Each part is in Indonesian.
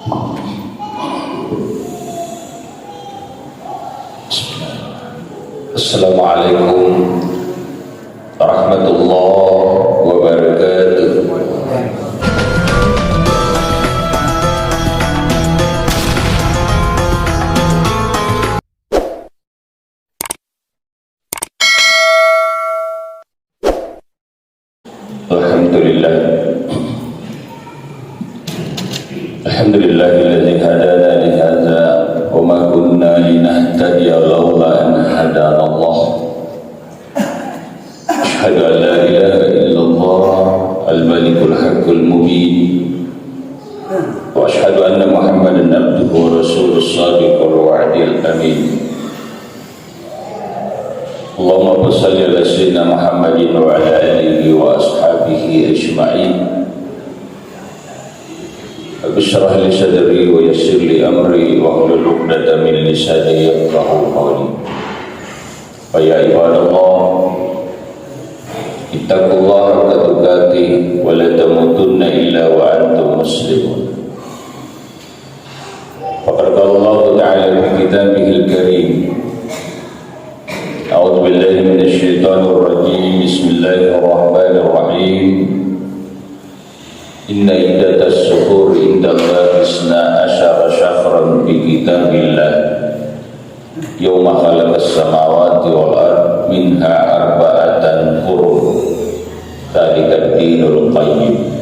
Assalamualaikum warahmatullahi wabarakatuh. Alhamdulillah. Alhamdulillahilladzi hadana li hadza wa ma kunna linahtadiya laula an hadana Allah. Asyhadu an la ilaha illallah al-malikul haqqul mubin wa asyhadu anna Muhammadan abduhu wa rasuluhu shadiqul wa'dil amin. Allahumma shalli ala sayyidina Muhammadin wa ala alihi wa ashabihi ajma'in. Bishrah li sadri wa yassir li amri wa hlul 'uqdatam min lisani yafqahu qawli. Fa ya ibadallah, ittaqullaha haqqa tuqatih wa la tamutunna illa wa antum muslimun. Faqad qala Allah ta'ala fi kitabihil karim. A'udzu billahi minasy syaithanir rajim. Bismillahirrahmanirrahim. Inna iddatas syuhuri indallahi isna asyara syahran fi kitabillah yawma khalaqas samawati wal ard minha arba'atan hurum dzalika ad-dinul qayyim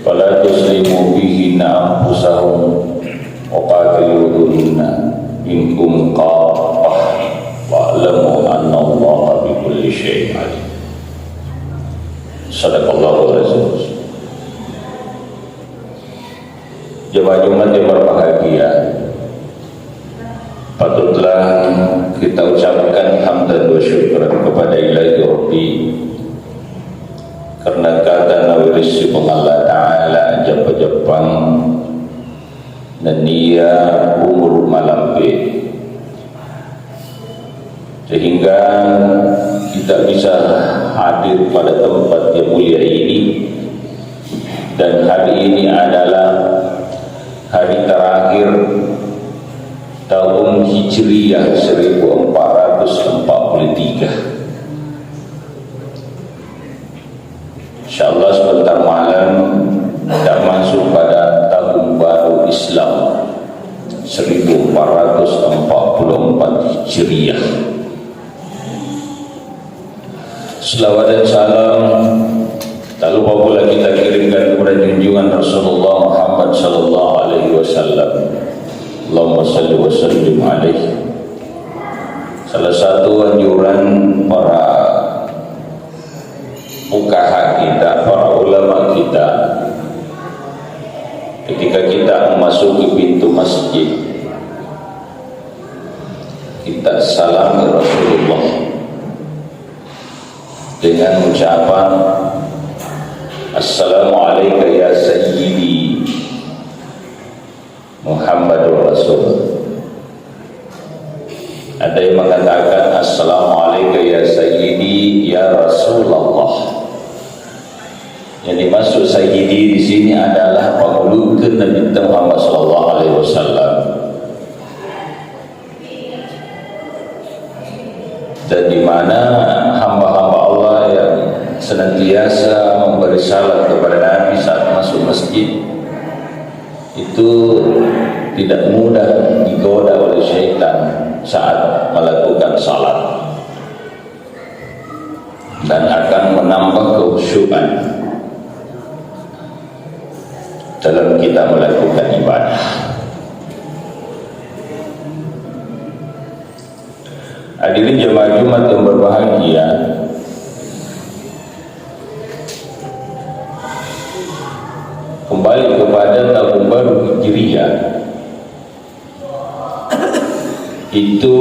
fala tuslimu bihinna anfusahum wa qatiluhunna minkum qaffah wa'lamu anna Allaha bikulli syai'in alim. Sadaqallahul azim. Jemaah Jumat yang berbahagia, patutlah kita ucapkan hamdan wa syukran kepada Ilahi Rabbi karena kata nawirisi Allah Ta'ala japa-japang dan dia umur malampe sehingga kita bisa hadir pada tempat yang mulia ini. Dan hari ini adalah hari terakhir tahun Hijriyah 1443. Insyaallah sebentar malam kita masuk pada tahun baru Islam 1444 Hijriyah. Selawat dan salam tak lupa pula kita kirimkan kepada junjungan Rasulullah Muhammad sallallahu alaihi wasallam. Allahumma salli wa sallim alaihi. Salah satu anjuran para fuqaha kita, para ulama kita, ketika kita memasuki pintu masjid, kita salami Rasulullah dengan ucapan Assalamualaikum ya Sayyidi Muhammadur Rasul. Ada yang mengatakan Assalamualaikum ya Sayyidi ya Rasulullah. Yang dimaksud Sayyidi di sini adalah pengulukan Nabi Muhammad sallallahu alaihi wasallam. Dan di mana hamba-hamba Allah yang senantiasa memberi salam kepada Nabi saat masuk masjid itu tidak mudah digoda oleh syaitan saat melakukan salat dan akan menambah kekhusyukan dalam kita melakukan ibadah. Hadirin jemaah Jumat yang berbahagia, kembali kepada tahun baru Hijriyah itu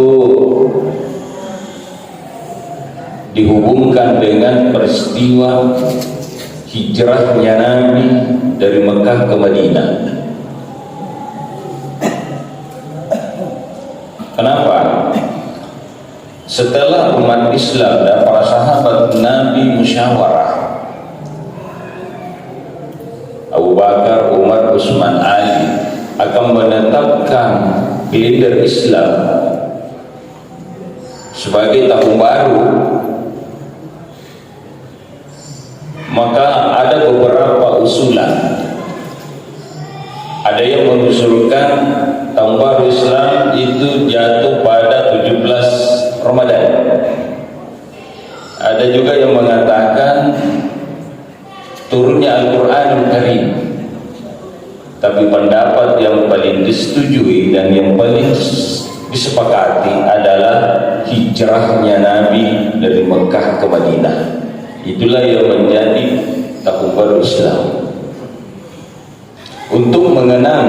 dihubungkan dengan peristiwa hijrahnya Nabi dari Mekah ke Madinah. Kenapa? Setelah umat Islam dan para sahabat Nabi musyawarah, Abu Bakar, Umar, Utsman, Ali akan menetapkan kalender Islam sebagai tahun baru, maka ada beberapa usulan. Ada yang mengusulkan tahun baru Islam itu jatuh pada 17 Ramadan. Ada juga yang mengatakan turunnya Al-Quranul Karim. Tapi pendapat yang paling disetujui dan yang paling disepakati adalah hijrahnya Nabi dari Mekah ke Madinah. Itulah yang menjadi tahun baru Islam. Untuk mengenang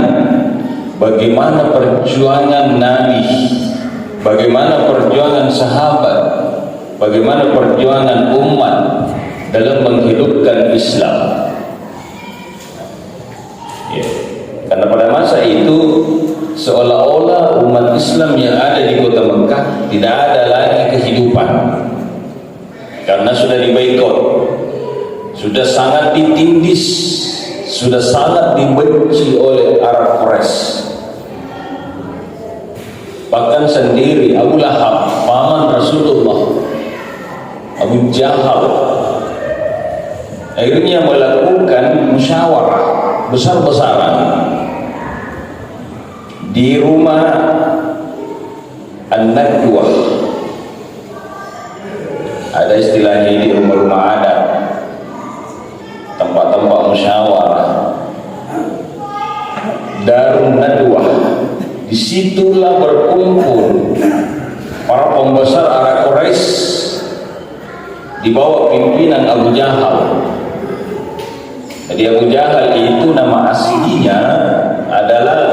bagaimana perjuangan Nabi, bagaimana perjuangan sahabat, bagaimana perjuangan umat dalam menghidupkan Islam. Ya. Karena pada masa itu seolah-olah umat Islam yang ada di kota Mekah tidak ada lagi kehidupan, karena sudah diboikot, sudah sangat ditindis, sudah sangat dibenci oleh Arab Quraisy. Bahkan sendiri Abu Lahab, paman Rasulullah, Abu Jahal, akhirnya melakukan musyawarah besar-besaran di rumah An-Nadwah. Ada istilahnya di rumah-rumah adat, tempat-tempat musyawarah, Darun Nadwah. Disitulah berkumpul para pembesar Arab Quraisy di bawah pimpinan Abu Jahal. Jadi Abu Jahal itu nama aslinya adalah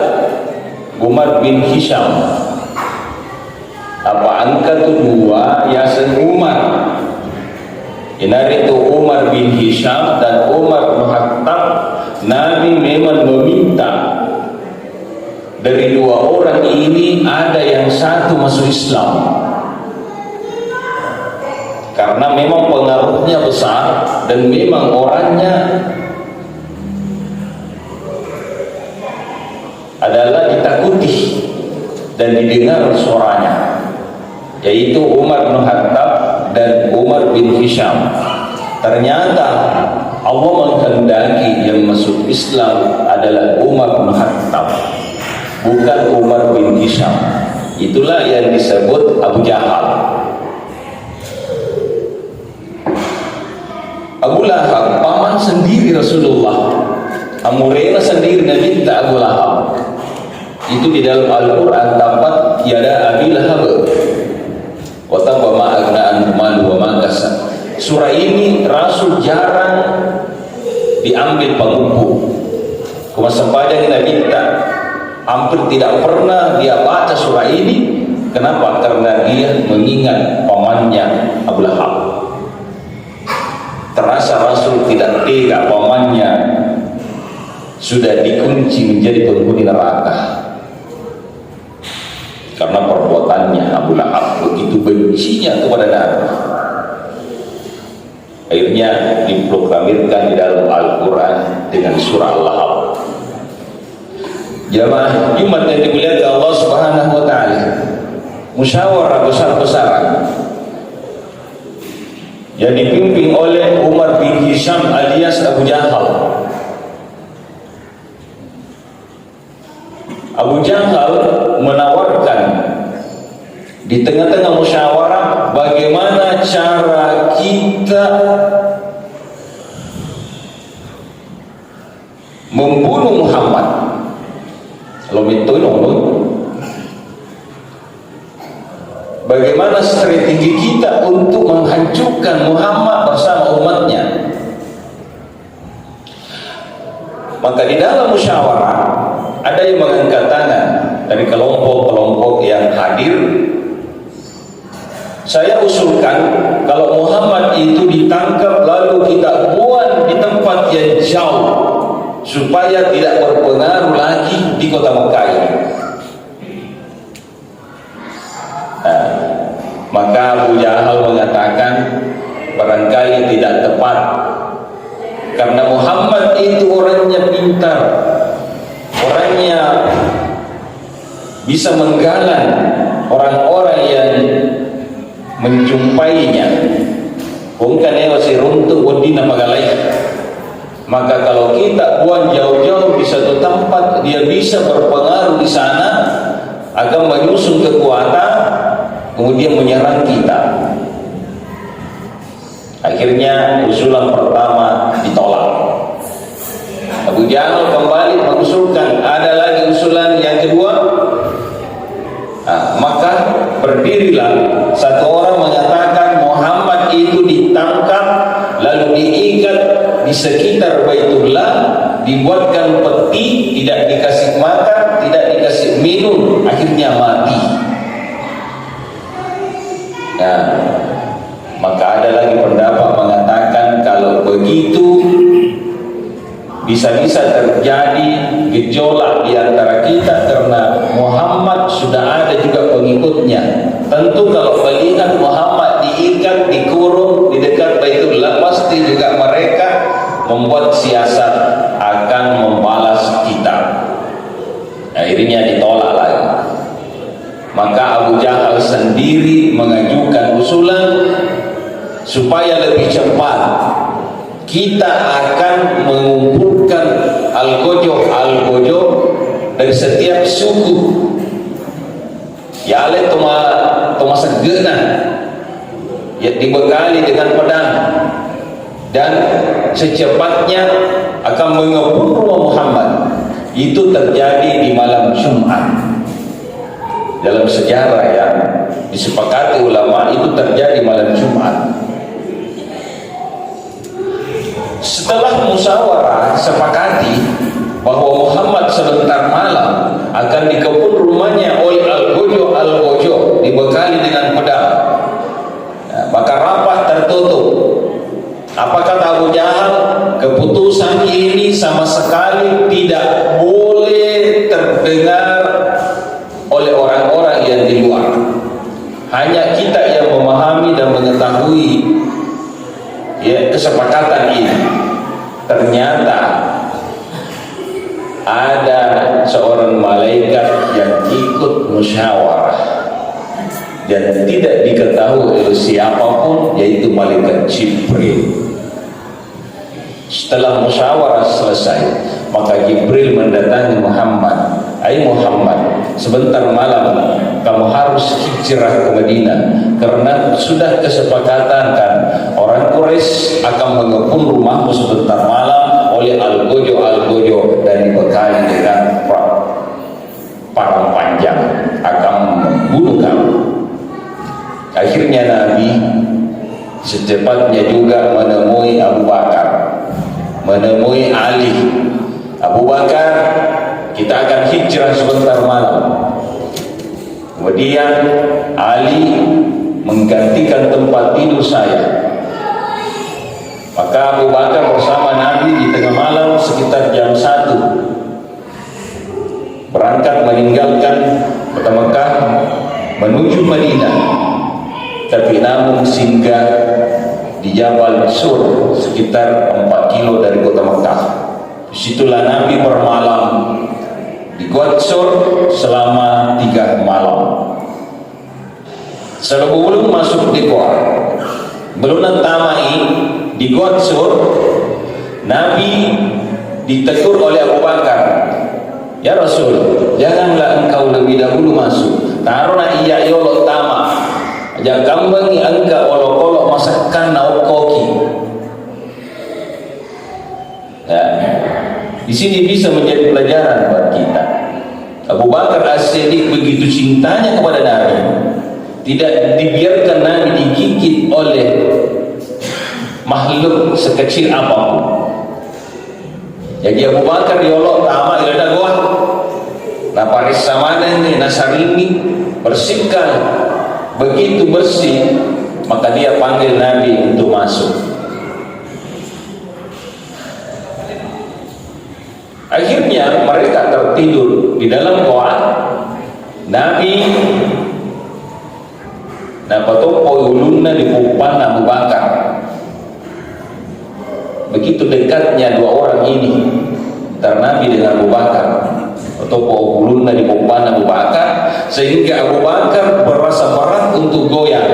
Umar bin Hisham. Apa angka itu dua, Yasin Umar. Ini itu Umar bin Hisham dan Umar bin Khattab. Nabi memang meminta dari dua orang ini ada yang satu masuk Islam, karena memang pengaruhnya besar dan memang orangnya adalah ditakuti dan didengar suaranya, yaitu Umar bin Khattab dan Umar bin Hisham. Ternyata Allah menghendaki yang masuk Islam adalah Umar bin Khattab, bukan Umar bin Hisham. Itulah yang disebut Abu Jahal. Abu Lahab, paman sendiri Rasulullah, Amurena sendiri Nabi minta Abu Lahab. Itu di dalam Al-Quran dapat tiada Abi Lahab wa tabba ma agna anhu maluhu wa ma kasab. Surah ini Rasul jarang diambil pengumpul. Kumasa panjang Nabi minta, hampir tidak pernah dia baca surah ini. Kenapa? Karena dia mengingat pamannya Abu Lahab. Terasa Rasul tidak tega pamannya sudah dikunci menjadi penghuni neraka karena perbuatannya Abu Lahab begitu bencinya kepada Nabi. Akhirnya diproklamirkan di dalam Al-Quran dengan surah Al-Lahab. Jamaah Jumat yang dimuliakan Allah Subhanahu wa taala, musyawarah besar-besaran yang dipimpin oleh Umar bin Hisham alias Abu Jahal. Abu Jahal menawarkan di tengah-tengah musyawarah bagaimana cara kita membunuh Muhammad. Bagaimana strategi kita untuk menghancurkan Muhammad bersama umatnya. Maka di dalam musyawarah ada yang mengangkat tangan dari kelompok-kelompok yang hadir. Saya usulkan kalau Muhammad itu ditangkap lalu kita buang di tempat yang jauh supaya tidak berpengaruh lagi di kota Mekah ini. Maka Abu Jahal mengatakan barangkali tidak tepat Karena Muhammad itu orangnya pintar, orangnya bisa menggalang orang-orang yang menjumpainya. Bukan si runtuh wadina magalai. Maka kalau kita buang jauh-jauh di satu tempat, dia bisa berpengaruh di sana, akan menyusun kekuatan, kemudian menyerang kita. Akhirnya usulan pertama ditolak. Abu Jahal kembali mengusulkan, ada lagi usulan yang kedua. Maka berdirilah satu orang mengatakan Muhammad itu ditangkap, lalu diikat di sekitar Baitullah, dibuatkan peti, tidak dikasih makan, tidak dikasih minum, akhirnya mati. Nah, maka ada lagi pendapat mengatakan kalau begitu bisa-bisa terjadi gejolak di antara kita karena Muhammad sudah ada juga pengikutnya. Tentu kalau melihat Muhammad diikat, dikurung di dekat Baitullah, pasti juga mereka membuat siasat akan membalas kita. Akhirnya ditolak lagi. Maka Abu Jahal sendiri mengajukan usulan supaya lebih cepat kita akan mengumpulkan algojo dari setiap suku. Ya ale toma segena, ya dibekali dengan pedang, dan secepatnya akan mengepung rumah Muhammad. Itu terjadi di malam Jumat. Dalam sejarah yang disepakati ulama, itu terjadi malam Jumat. Setelah musyawarah sepakati bahwa Muhammad sebentar malam akan dikepung rumahnya oleh algojo dibekali dengan pedang. Maka rapat tertutup. Apa kata Abu Jahal? Keputusan ini sama sekali tidak boleh terdengar oleh orang-orang yang di luar. Hanya kita yang memahami dan mengetahui kesepakatan ini. Ternyata ada seorang malaikat yang ikut musyawarah dan tidak diketahui oleh siapapun, yaitu malaikat Jibril. Setelah musyawarah selesai, maka Jibril mendatangi Muhammad. Hai Muhammad, sebentar malam kamu harus hijrah ke Madinah, karena sudah kesepakatan kan orang Quraisy akan mengepung rumahmu sebentar malam oleh algojo dan dibekali dengan parang panjang, akan membunuh kamu. Akhirnya Nabi secepatnya juga menemui Abu Bakar, menemui Ali. Abu Bakar, kita akan hijrah sebentar malam. Kemudian Ali menggantikan tempat tidur saya. Maka Abu Bakar bersama Nabi di tengah malam sekitar jam 1 berangkat meninggalkan kota Mekah menuju Madinah, tapi namun singgah di Jabal Sur sekitar 4 kilo dari kota Mekah. Disitulah Nabi bermalam di Gua Sur selama 3 malam. Sebelum masuk di Gua, belum nantamai di Gua Sur, Nabi ditegur oleh Abu Bakar. Ya Rasul, janganlah engkau lebih dahulu masuk. Karena iya yolo tama, jangan bagi engkau olok-olok masakan naukoki. Ya, di sini bisa menjadi pelajaran buat kita. Abu Bakar As-Siddiq begitu cintanya kepada Nabi, tidak dibiarkan Nabi digigit oleh makhluk sekecil apapun. Jadi Abu Bakar diolok tama ilada goa na paris samadan ni nasarimi bersihkan. Begitu bersih, maka dia panggil Nabi untuk masuk. Akhirnya mereka tertidur di dalam goa. Nabi dapat topo ulunna di pupan Abu Bakar. begitu dekatnya dua orang ini, antara Nabi dengan Abu Bakar, atau ulunna di popana Abu Bakar, sehingga Abu Bakar berasa berat untuk goyang.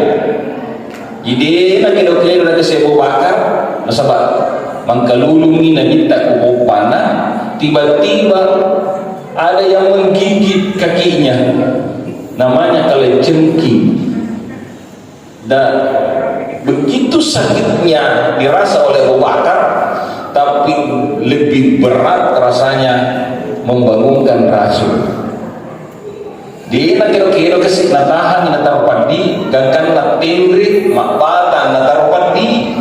Jadi nak kira-kira dari Abu Bakar, nasabah mengkalulungi Nabi tak popana, tiba-tiba ada yang menggigit kakinya, namanya kalajengking. Dan begitu sakitnya dirasa oleh Abu Bakar, tapi lebih berat rasanya membangunkan Rasul. Di nak kira-kira kesik natahan natar padi, gangkan nak tindri makpatan natar padi.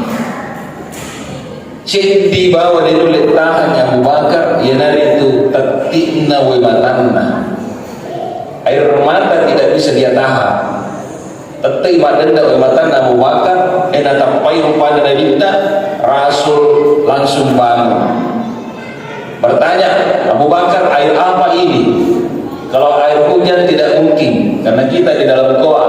Cek di bawah dia tulis tahan Abu Bakar, ya nari itu tatikna wa matanna. Air mata tidak bisa dia tahan. Tetai madenda wa matanna Abu Bakar, tapai rupanya nabita, Rasul langsung bangun. Bertanya, Abu Bakar, air apa ini? Kalau air hujan tidak mungkin, karena kita di dalam goa.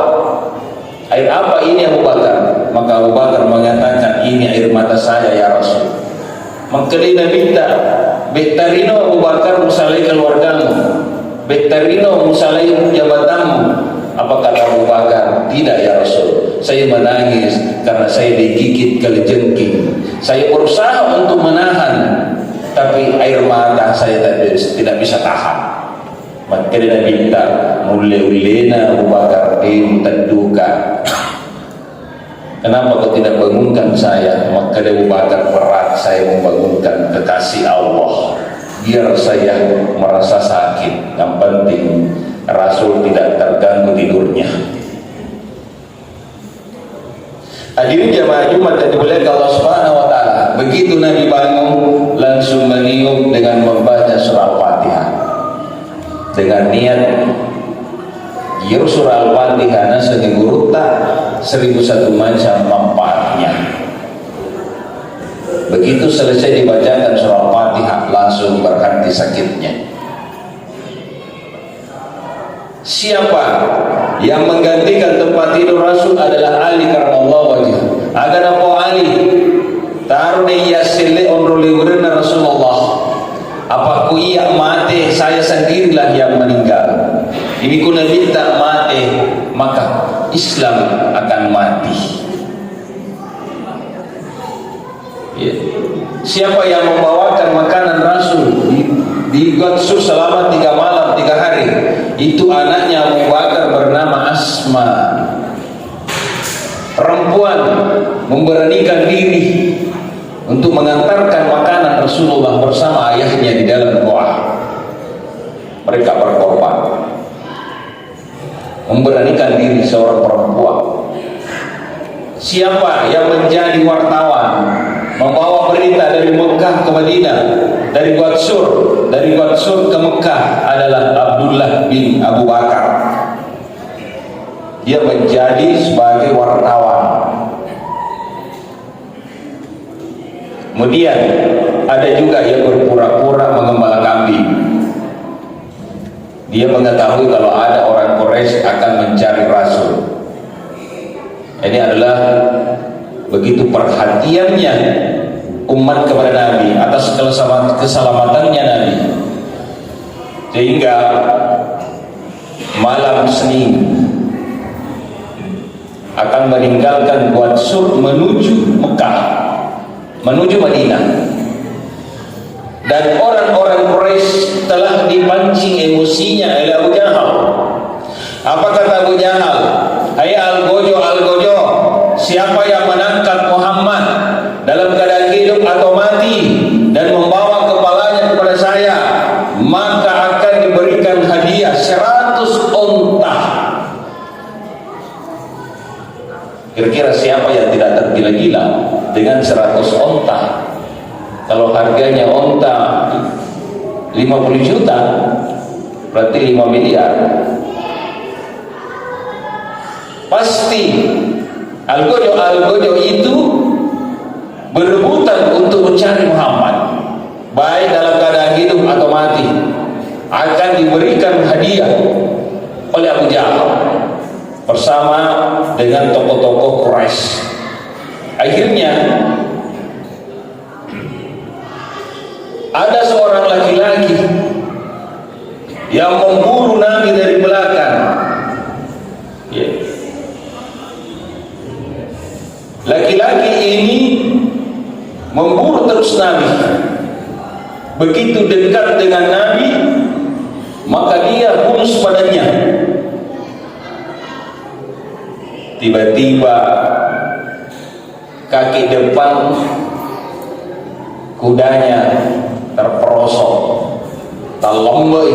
Air apa ini Abu Bakar? Maka Abu Bakar mengatakan, ini air mata saya ya Rasul. Mengkelina minta, Bektarino Abu Bakar musalai keluargamu, Bektarino musalai jabatanmu. Apa kata Abu Bakar? Tidak ya Rasul, saya menangis karena saya digigit kalajengking. Saya berusaha untuk menahan, tapi air mata saya tidak bisa tahan. Maka dia minta mulai-ulena Abu Bakar taduka. Kenapa kau tidak bangunkan saya? Maka dia Abu Bakar, berat saya membangunkan kekasih Allah, biar saya merasa sakit. Yang penting Rasul tidak terganggu tidurnya. Hadirin jamaah Jumat yang dimuliakan Allah Subhanahu wa taala, begitu Nabi bangun langsung meniup dengan membaca surah Al-Fatihah dengan niat ya surah Al-Fatihah nasa digurutta 1001 macam manfaatnya. Begitu selesai dibacakan surah Al-Fatihah langsung berhenti sakitnya. Siapa yang menggantikan tempat tidur Rasul adalah Ali karamallahu wajhah. Agar apa Ali? Taruh dia sele onroli urena Rasulullah. Apa ku iya mati, saya sendirilah yang meninggal. Ini ku Nabi tak mati, maka Islam akan mati. Ya. Siapa yang membawakan makanan Rasul di Gatsur selama 3 malam 3 hari, itu anaknya Abu Bakar bernama Asma. Perempuan memberanikan diri untuk mengantarkan makanan Rasulullah bersama ayahnya di dalam goa. Mereka berkorban, memberanikan diri seorang perempuan. Siapa yang menjadi wartawan, membawa berita dari Mekah ke Madinah, dari Gatsur ke Mekah adalah Abdullah bin Abu Bakar. Dia menjadi sebagai wartawan. Kemudian ada juga yang berpura-pura mengembala kambing. Dia mengetahui kalau ada orang Quraisy akan mencari Rasul. Ini adalah begitu perhatiannya umat kepada Nabi atas keselamatannya Nabi, sehingga malam Senin akan meninggalkan Gatsur menuju Mekah, menuju Madinah. Dan orang-orang Quraisy telah dipancing emosinya oleh Abu Jahal. Apa kata Abu Jahal? Hai Al-Gojo, Al-Gojo, siapa yang menangkap Muhammad dalam keadaan hidup atau mati dan membawa kepalanya kepada saya, maka akan diberikan hadiah 100 onta. Kira-kira siapa yang tidak tergila-gila dengan 100 onta? Kalau harganya onta 50 juta, berarti 5 miliar. Pasti Al-Gojo itu berebutan untuk mencari Muhammad, baik dalam keadaan hidup atau mati. Akan diberikan hadiah oleh Abu Jahal bersama dengan tokoh-tokoh Quraisy. Akhirnya yang memburu Nabi dari belakang. Ya. Laki-laki ini memburu terus Nabi. Begitu dekat dengan Nabi, maka dia hunus padanya. Tiba-tiba kaki depan kudanya terperosok, talombai,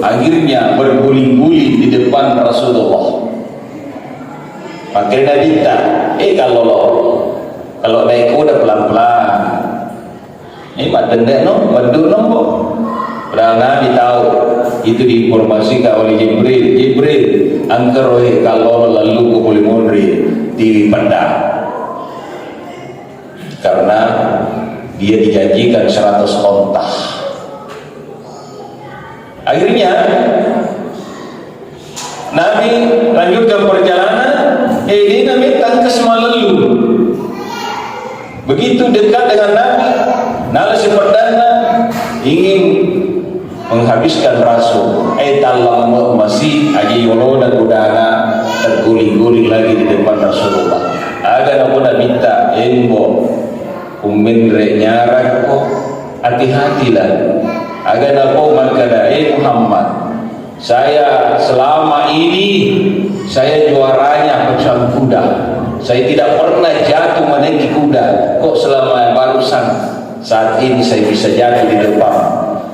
akhirnya berguling-guling di depan Rasulullah. Maka Nabi minta, kalau naik kuda pelan-pelan. Ini matendek bandul nombok. Padahal Nabi tahu itu diinformasikan oleh Jibril. Jibril, angkeroi kalau lalu boleh munri di pandang. Karena dia dijanjikan 100 onta. Akhirnya Nabi lanjutkan perjalanan. Ini Nabi tangkas malalu. Begitu dekat dengan Nabi, nala si perdana ingin menghabiskan Rasul. Talam masih aji yolo dan udara terguling-guling lagi di depan Rasulullah. Aga nak pun minta embo umendre nyarak ko hati-hatilah. Aga nak pun makada Muhammad, saya selama ini saya juaranya bersama kuda. Saya tidak pernah jatuh menaiki kuda. Kok selama barusan saat ini saya bisa jatuh di depan?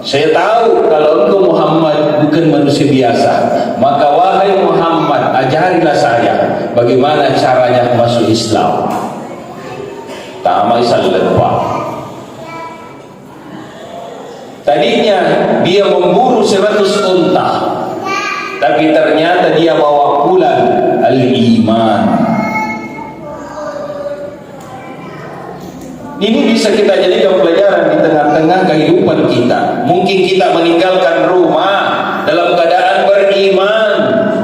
Saya tahu kalau engkau Muhammad bukan manusia biasa. Maka wahai Muhammad, ajarilah saya bagaimana caranya masuk Islam. Tamai sallallahu. Tadinya dia memburu 100 unta, tapi ternyata dia bawa pulang al-iman. Ini bisa kita jadikan pelajaran di tengah-tengah kehidupan kita. Mungkin kita meninggalkan rumah dalam keadaan beriman,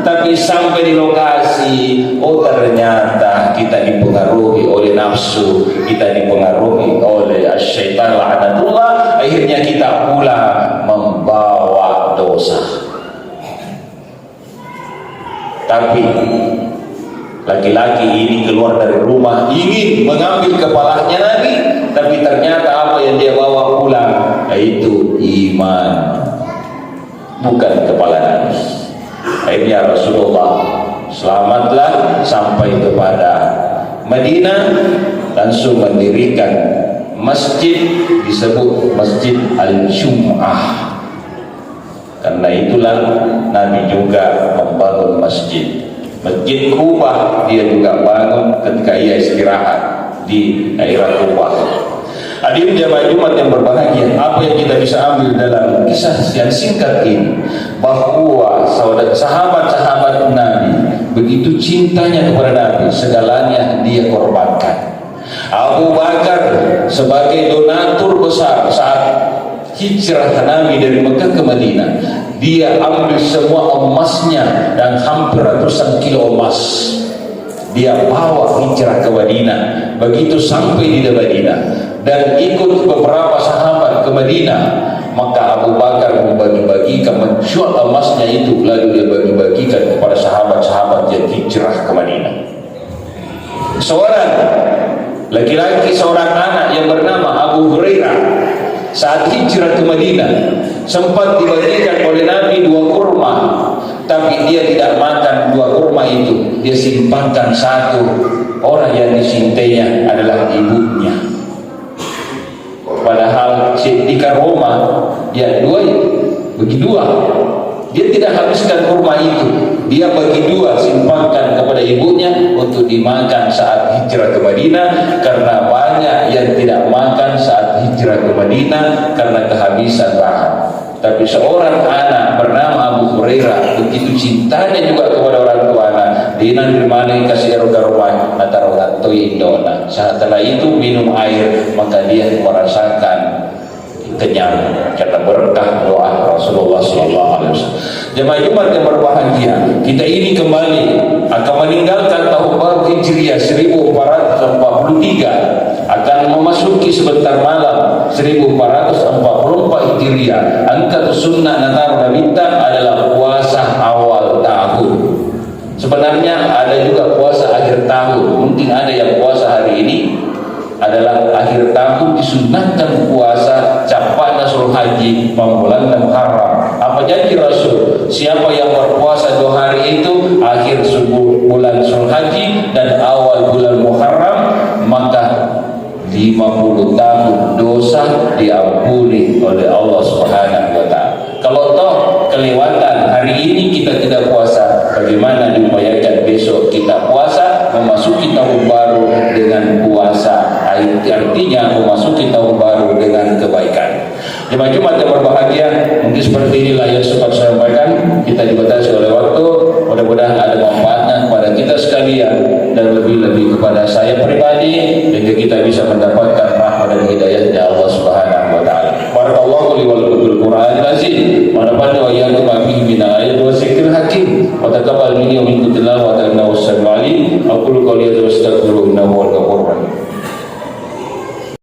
tapi sampai di lokasi, ternyata kita dipengaruhi oleh nafsu, kita dipengaruhi oleh syaitan la'natullah. Akhirnya kita pula membawa dosa. Tapi laki-laki ini keluar dari rumah ingin mengambil kepalanya Nabi, tapi ternyata apa yang dia bawa pulang yaitu iman, bukan kepala Nabi. Akhirnya Rasulullah selamatlah sampai kepada Madinah, langsung mendirikan masjid disebut Masjid Al-Jum'ah. Karena itulah Nabi juga membangun masjid. Masjid Kubah dia juga bangun ketika ia istirahat di daerah Kubah. Hadirin jamaah Jumat yang berbahagia, apa yang kita bisa ambil dalam kisah yang singkat ini, bahwa sahabat-sahabat Nabi begitu cintanya kepada Nabi, segalanya dia korbankan. Abu Bakar sebagai donatur besar saat hijrah Nabi dari Mekah ke Madinah, dia ambil semua emasnya dan hampir ratusan kilo emas dia bawa hijrah ke Madinah. Begitu sampai di Madinah dan ikut beberapa sahabat ke Madinah, maka Abu Bakar membagi-bagikan, menjual emasnya itu, lalu dia bagi-bagikan kepada sahabat-sahabat yang hijrah ke Madinah. Seorang laki-laki, seorang anak yang bernama Abu Hurairah, saat hijrah ke Madinah sempat dibagikan oleh Nabi 2 kurma, tapi dia tidak makan 2 kurma itu, dia simpankan 1. Orang yang disintainya adalah ibunya. Padahal ketika Roma ya 2 bagi 2, dia tidak habiskan kurma itu, dia bagi 2, simpankan kepada ibunya untuk dimakan saat hijrah ke Madinah, karena banyak yang tidak makan saat hijrah ke Madinah karena kehabisan bahan. Tapi seorang anak bernama Abu Hurairah begitu cintanya juga kepada orang tuanya, dia dimana kasih eroga rumah antara orang tua Indona. Setelah itu minum air, maka dia merasakan kenyang karena berkah doa Rasulullah SAW. Jemaah Jumat yang berbahagia, kita ini kembali akan meninggalkan tahun baru Hijriah 1443, akan akan memasuki sebentar malam 1444 Hijriah. Angka sunnah natar minta adalah puasa awal tahun. Sebenarnya ada juga puasa akhir tahun. Mungkin ada yang puasa hari ini adalah akhir tahun, disunahkan puasa capak Nasrul Haji bulan Muharram. Apa janji Rasul? Siapa yang berpuasa 2 hari itu akhir bulan Nasrul Haji dan awal bulan Muharram, maka 50 tahun dosa diampuni oleh Allah Subhanahu wa taala. Kalau toh kelewatan hari ini kita tidak puasa, bagaimana diupayakan besok kita puasa, memasuki tahun baru dengan puasa. Artinya memasuki tahun baru dengan kebaikan. Jemaah Jumat yang berbahagia, mungkin seperti inilah yang sempat saya sampaikan. Kita dibatasi